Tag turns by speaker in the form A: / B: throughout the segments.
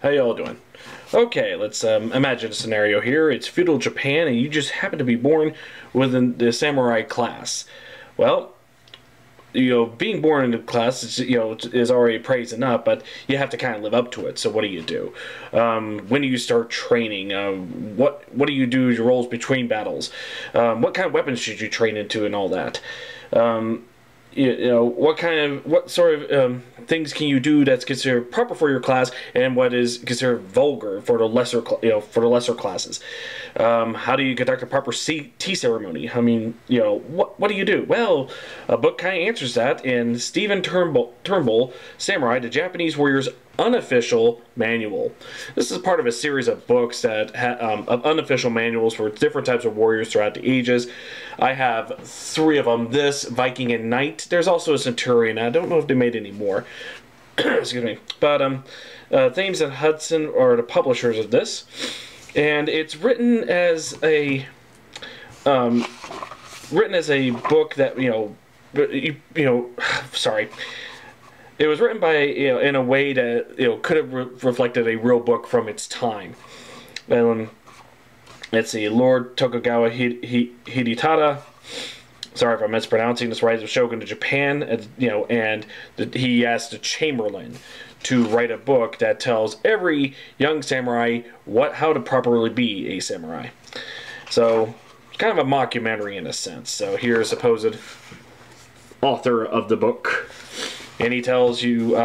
A: How y'all doing? Okay, let's imagine a scenario here. It's feudal Japan, and you just happen to be born within the samurai class. Well, being born in the class is already praise enough, but you have to kind of live up to it. So what do you do? When do you start training? What do you do as your roles between battles? What kind of weapons should you train into, and all that? What sort of things can you do that's considered proper for your class, and what is considered vulgar for the lesser classes? How do you conduct a proper tea ceremony? I mean, what do you do? Well, a book kind of answers that in Stephen Turnbull, Samurai: The Japanese Warrior's Unofficial Manual. This is part of a series of books that of unofficial manuals for different types of warriors throughout the ages. I have 3 of them: this, Viking, and Knight. There's also a Centurion. I don't know if they made any more. Excuse me. But Thames and Hudson are the publishers of this, and it's written as a book that sorry. It was written by in a way that could have reflected a real book from its time. Let's see, Lord Tokugawa Hidetada. Sorry if I'm mispronouncing this right. The Shogun of Japan, he asked the Chamberlain to write a book that tells every young samurai how to properly be a samurai. So it's kind of a mockumentary in a sense. So here's a supposed author of the book. And he tells you,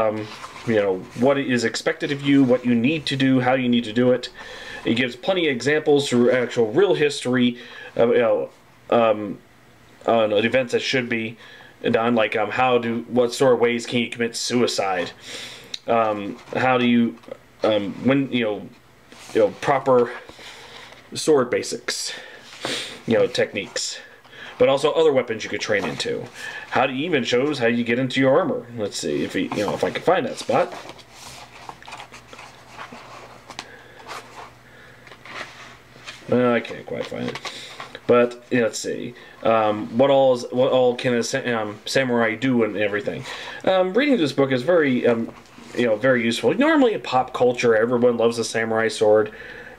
A: what is expected of you, what you need to do, how you need to do it. He gives plenty of examples through actual real history of, events that should be done, like what sort of ways can you commit suicide? How do you, proper sword basics, techniques. But also other weapons you could train into. He even shows how you get into your armor. Let's see if if I can find that spot. Well, I can't quite find it. But let's see. What all can a samurai do and everything. Reading this book is very very useful. Normally in pop culture, everyone loves a samurai sword.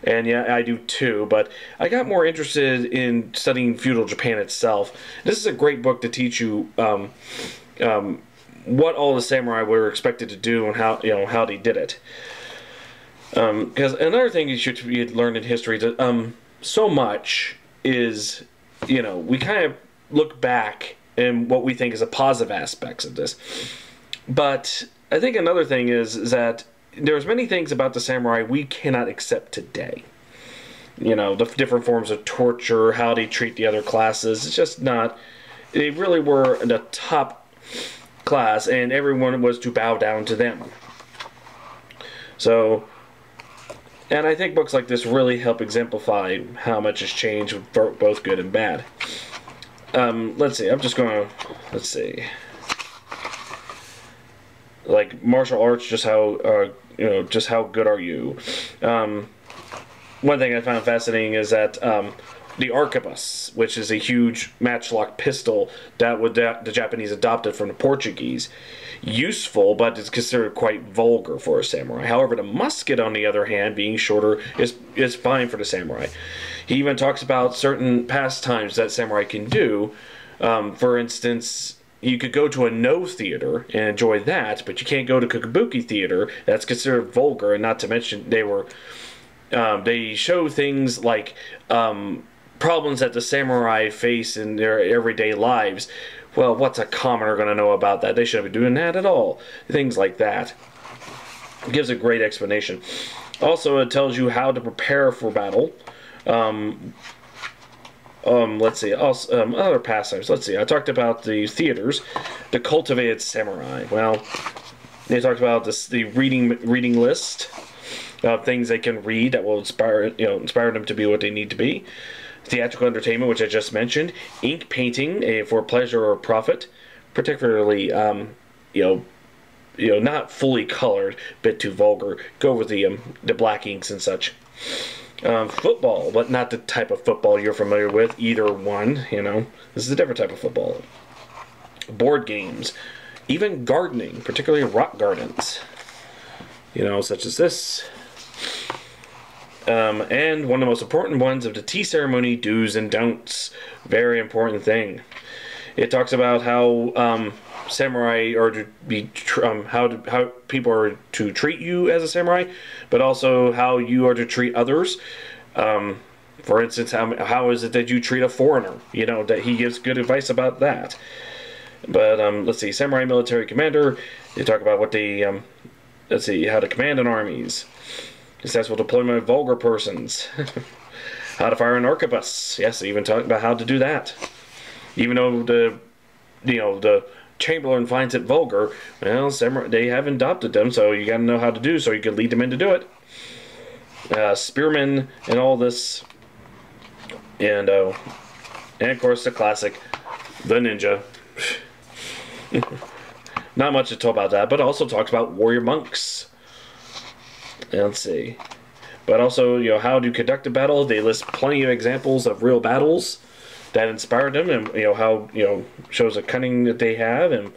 A: And yeah, I do too, but I got more interested in studying feudal Japan itself. This is a great book to teach you what all the samurai were expected to do and how they did it. Because another thing you should learn in history is that so much is, we kind of look back and what we think is a positive aspects of this. But I think another thing is that there's many things about the samurai we cannot accept today. The different forms of torture, how they treat the other classes. It's just not. They really were the top class, and everyone was to bow down to them. So, and I think books like this really help exemplify how much has changed, both good and bad. Let's see. I'm just going to. Let's see. Like martial arts, just how good are you? One thing I found fascinating is that the arquebus, which is a huge matchlock pistol that the Japanese adopted from the Portuguese, useful, but it's considered quite vulgar for a samurai. However, the musket, on the other hand, being shorter, is fine for the samurai. He even talks about certain pastimes that samurai can do. For instance, you could go to a no theater and enjoy that, but you can't go to kabuki theater. That's considered vulgar, and not to mention they show things like problems that the samurai face in their everyday lives. Well, what's a commoner going to know about that? They shouldn't be doing that at all. Things like that. It gives a great explanation. Also, it tells you how to prepare for battle. Let's see, also, other pastimes. Let's see, I talked about the theaters, the cultivated samurai. Well, they talked about the reading list of things they can read that will inspire them to be what they need to be. Theatrical entertainment, which I just mentioned. Ink painting for pleasure or profit, particularly not fully colored, bit too vulgar. Go with the black inks and such. Football, but not the type of football you're familiar with. Either one, this is a different type of football. Board games, even gardening, particularly rock gardens, such as this. And one of the most important ones of the tea ceremony, do's and don'ts. Very important thing. It talks about how samurai are to be, how people are to treat you as a samurai, but also how you are to treat others. For instance, how is it that you treat a foreigner? You know, that he gives good advice about that. But let's see, samurai military commander. They talk about what they let's see, how to command an armies. Successful deployment of vulgar persons. How to fire an arquebus. Yes, even talk about how to do that. Even though the Chamberlain finds it vulgar, well, they haven't adopted them, so you got to know how to do, so you can lead them in to do it. Spearmen and all this, and of course the classic, the ninja. Not much to talk about that, but also talks about warrior monks. Let's see. But also, you know, how to conduct a battle. They list plenty of examples of real battles that inspired them, and you know how, you know, shows the cunning that they have and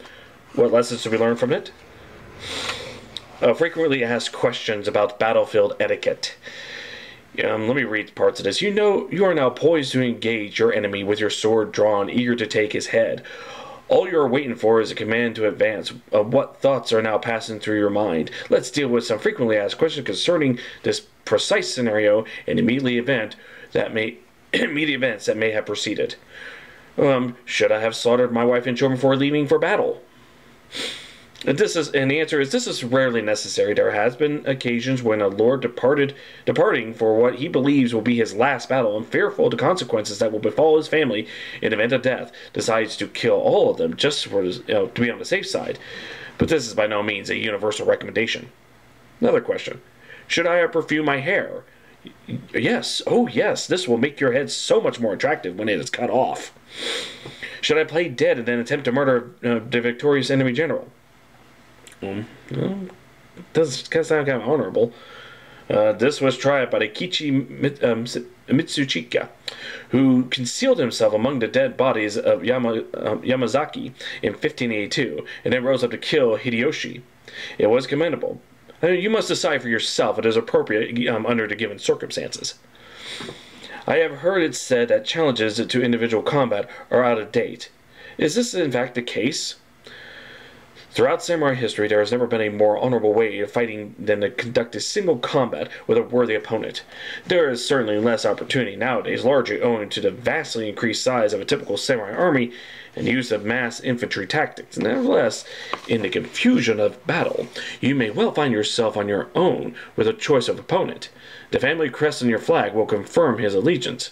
A: what lessons to be learned from it. Frequently asked questions about battlefield etiquette. Let me read parts of this. You know, you are now poised to engage your enemy with your sword drawn, eager to take his head. All you are waiting for is a command to advance. What thoughts are now passing through your mind? Let's deal with some frequently asked questions concerning this precise scenario and immediate events that may have preceded. Should I have slaughtered my wife and children before leaving for battle? And the answer is this is rarely necessary. There has been occasions when a lord departing for what he believes will be his last battle, and fearful of the consequences that will befall his family in event of death, decides to kill all of them just for to be on the safe side. But this is by no means a universal recommendation. Another question: should I perfume my hair? Yes. Oh, yes. This will make your head so much more attractive when it is cut off. Should I play dead and then attempt to murder the victorious enemy general? Well, does sound kind of honorable. This was tried by the Kichi Mitsuchika, who concealed himself among the dead bodies of Yamazaki in 1582, and then rose up to kill Hideyoshi. It was commendable. You must decide for yourself if it is appropriate under the given circumstances. I have heard it said that challenges to individual combat are out of date. Is this in fact the case? Throughout samurai history, there has never been a more honorable way of fighting than to conduct a single combat with a worthy opponent. There is certainly less opportunity nowadays, largely owing to the vastly increased size of a typical samurai army and use of mass infantry tactics. Nevertheless, in the confusion of battle, you may well find yourself on your own with a choice of opponent. The family crest on your flag will confirm his allegiance.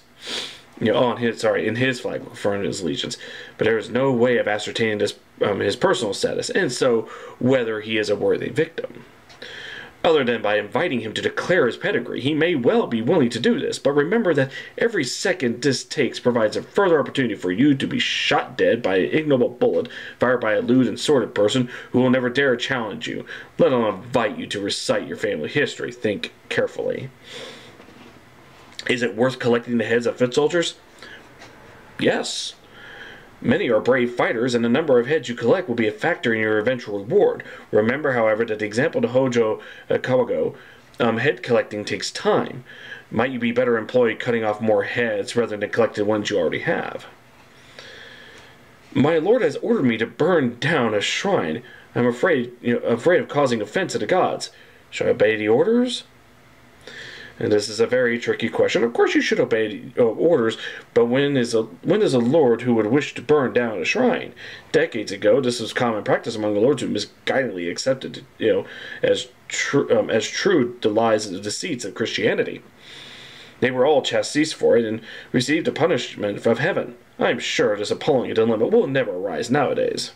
A: In his flag will confirm his allegiance, but there is no way of ascertaining this, his personal status, and so whether he is a worthy victim. Other than by inviting him to declare his pedigree, he may well be willing to do this, but remember that every second this takes provides a further opportunity for you to be shot dead by an ignoble bullet fired by a lewd and sordid person who will never dare challenge you, let alone invite you to recite your family history. Think carefully. Is it worth collecting the heads of foot soldiers? Yes. Many are brave fighters, and the number of heads you collect will be a factor in your eventual reward. Remember, however, that the example of Hojo Kawago, head collecting takes time. Might you be better employed cutting off more heads rather than collecting ones you already have? My lord has ordered me to burn down a shrine. I'm afraid of causing offense to the gods. Should I obey the orders? And this is a very tricky question. Of course you should obey orders, but when is a lord who would wish to burn down a shrine? Decades ago, this was common practice among the lords who misguidedly accepted, as true the lies and the deceits of Christianity. They were all chastised for it and received a punishment from heaven. I am sure this appalling dilemma will never arise nowadays.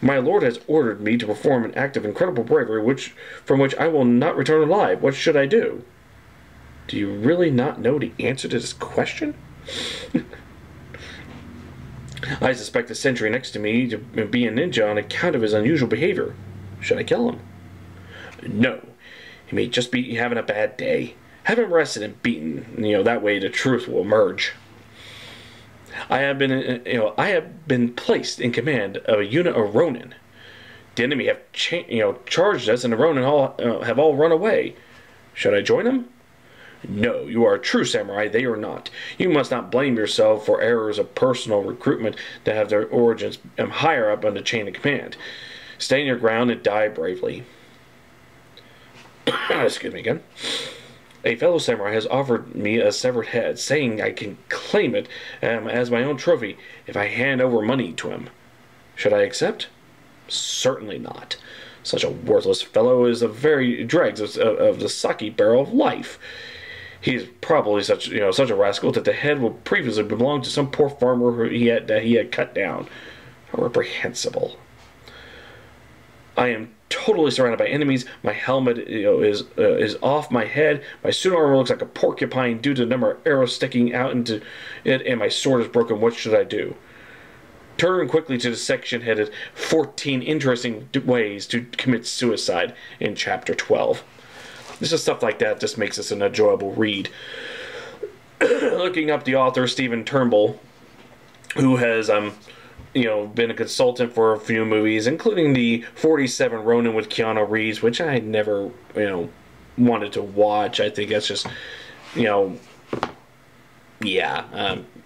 A: My lord has ordered me to perform an act of incredible bravery from which I will not return alive. What should I do? Do you really not know the answer to this question? I suspect the sentry next to me to be a ninja on account of his unusual behavior. Should I kill him? No. He may just be having a bad day. Have him arrested and beaten. That way the truth will emerge. I have been placed in command of a unit of Ronin. The enemy have charged us, and the Ronin have all run away. Should I join them? No, you are a true samurai, they are not. You must not blame yourself for errors of personal recruitment that have their origins higher up on the chain of command. Stand your ground and die bravely. Excuse me again. A fellow samurai has offered me a severed head, saying I can claim it as my own trophy if I hand over money to him. Should I accept? Certainly not. Such a worthless fellow is the very dregs of the sake barrel of life. He is probably such a rascal that the head will previously belong to some poor farmer that he had cut down. How reprehensible! I am totally surrounded by enemies. My helmet is off my head. My suit armor looks like a porcupine due to the number of arrows sticking out into it, and my sword is broken. What should I do? Turn quickly to the section headed 14 Interesting Ways to Commit Suicide in Chapter 12. This is stuff like that just makes this an enjoyable read. Looking up the author, Stephen Turnbull, who has been a consultant for a few movies, including the 47 Ronin with Keanu Reeves, which I never, wanted to watch. I think that's just,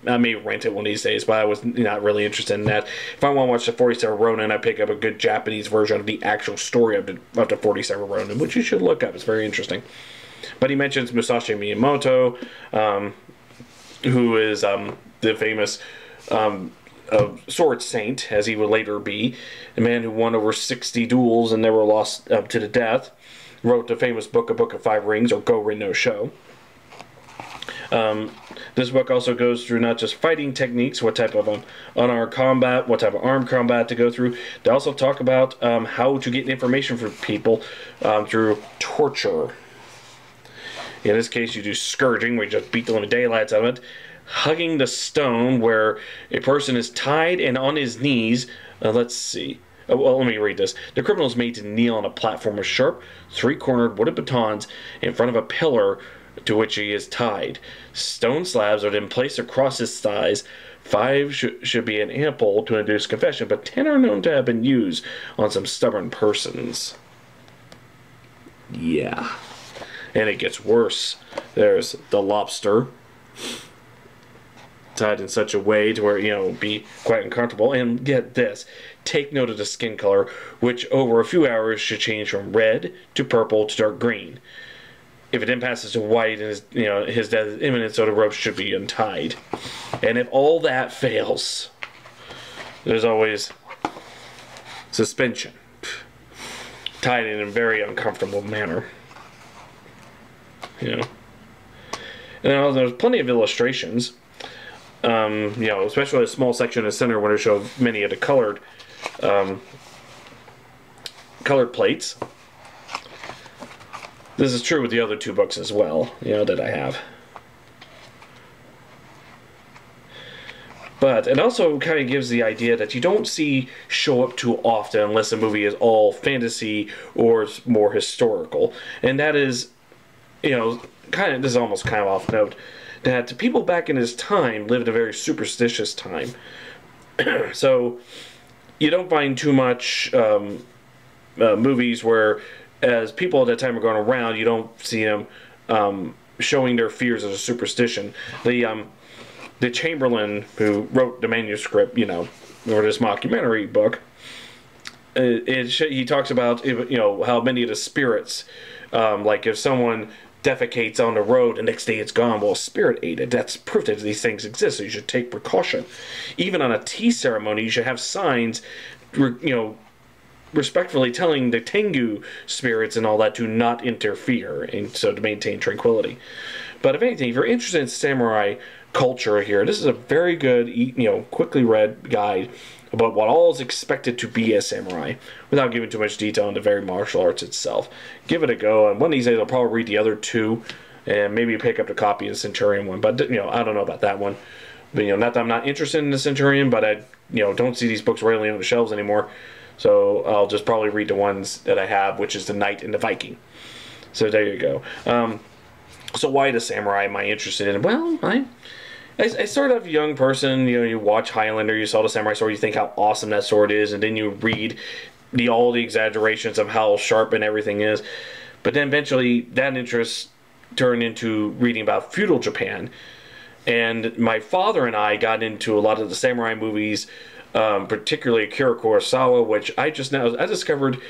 A: I may rent it one of these days, but I was not really interested in that. If I want to watch the 47 Ronin, I pick up a good Japanese version of the actual story of the 47 Ronin, which you should look up. It's very interesting. But he mentions Musashi Miyamoto, who is the famous sword saint, as he would later be, a man who won over 60 duels and never lost to the death. Wrote the famous book, A Book of Five Rings, or Go-Rin no Sho. This book also goes through not just fighting techniques, what type of unarmed combat, what type of armed combat to go through. They also talk about how to get information from people through torture. In this case, you do scourging, where you just beat the living daylights out of it. Hugging the stone, where a person is tied and on his knees. Let's see. Well, let me read this. The criminal is made to kneel on a platform with sharp, three-cornered wooden batons in front of a pillar to which he is tied. Stone slabs are then placed across his thighs. 5 should be an ample to induce confession, but 10 are known to have been used on some stubborn persons. Yeah. And it gets worse. There's the lobster, tied in such a way to where, be quite uncomfortable. And get this. Take note of the skin color, which over a few hours should change from red to purple to dark green. If it then passes to white and his death is imminent, so the rope should be untied. And if all that fails, there's always suspension, tied in a very uncomfortable manner. And there's plenty of illustrations. Especially a small section in the center when it shows many of the colored plates. This is true with the other 2 books as well, that I have. But it also kind of gives the idea that you don't see show up too often unless a movie is all fantasy or more historical. And that is, this is almost kind of off note, that people back in his time lived a very superstitious time. So you don't find too much movies where, as people at that time are going around, you don't see them showing their fears as a superstition. The Chamberlain, who wrote the manuscript, or this mockumentary book, he talks about, how many of the spirits, like if someone defecates on the road, the next day it's gone, well, a spirit ate it. That's proof that these things exist, so you should take precaution. Even on a tea ceremony, you should have signs, respectfully telling the Tengu spirits and all that to not interfere, and so to maintain tranquility. But if anything, if you're interested in samurai culture here, this is a very good, quickly read guide about what all is expected to be a samurai, without giving too much detail into very martial arts itself. Give it a go, and one of these days I'll probably read the other 2, and maybe pick up the copy of the Centurion one. But I don't know about that one. But not that I'm not interested in the Centurion, but I don't see these books rarely on the shelves anymore. So I'll just probably read the ones that I have, which is the Knight and the Viking. So there you go. So why the samurai am I interested in? Well, I started off a young person. You watch Highlander, you saw the samurai sword, you think how awesome that sword is, and then you read all the exaggerations of how sharp and everything is. But then eventually that interest turned into reading about feudal Japan. And my father and I got into a lot of the samurai movies, particularly Akira Kurosawa, which I discovered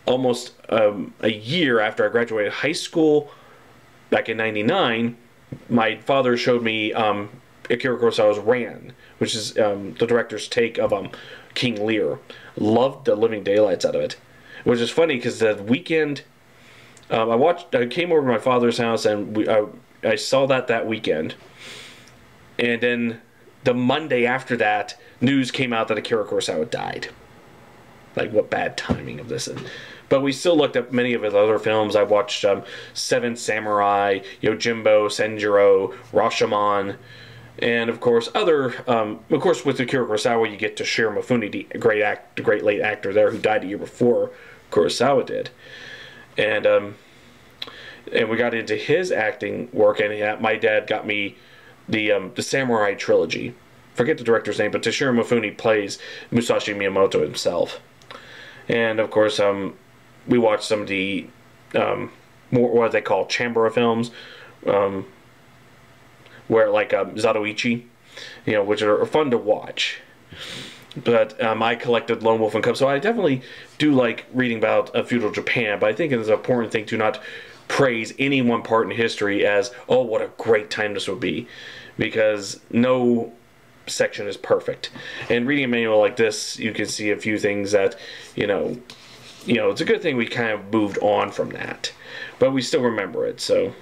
A: almost a year after I graduated high school back in '99. My father showed me Akira Kurosawa's Ran, which is the director's take of King Lear. Loved the living daylights out of it, which is funny because the weekend I came over to my father's house and I saw that weekend, and then the Monday after that, news came out that Akira Kurosawa died. Like, what bad timing of this. But we still looked at many of his other films. I watched Seven Samurai, Yojimbo, Senjuro, Rashomon, and of course with Akira Kurosawa you get Toshiro Mifune, the great late actor there who died a year before Kurosawa did, and we got into his acting work, and my dad got me the Samurai trilogy. Forget the director's name, but Toshiro Mifune plays Musashi Miyamoto himself. And of course, we watched some of the more what they call Chambara films, where like Zatoichi, which are fun to watch. But I collected Lone Wolf and Cub, so I definitely do like reading about feudal Japan. But I think it is an important thing to not praise any one part in history as, oh, what a great time this would be, because no section is perfect. And reading a manual like this, you can see a few things that, it's a good thing we kind of moved on from that, but we still remember it. So,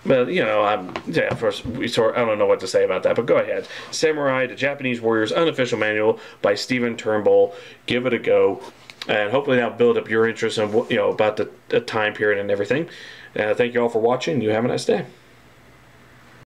A: but first I don't know what to say about that. But go ahead, Samurai: The Japanese Warrior's Unofficial Manual by Stephen Turnbull. Give it a go, and hopefully that'll build up your interest in about the time period and everything. Thank you all for watching. You have a nice day.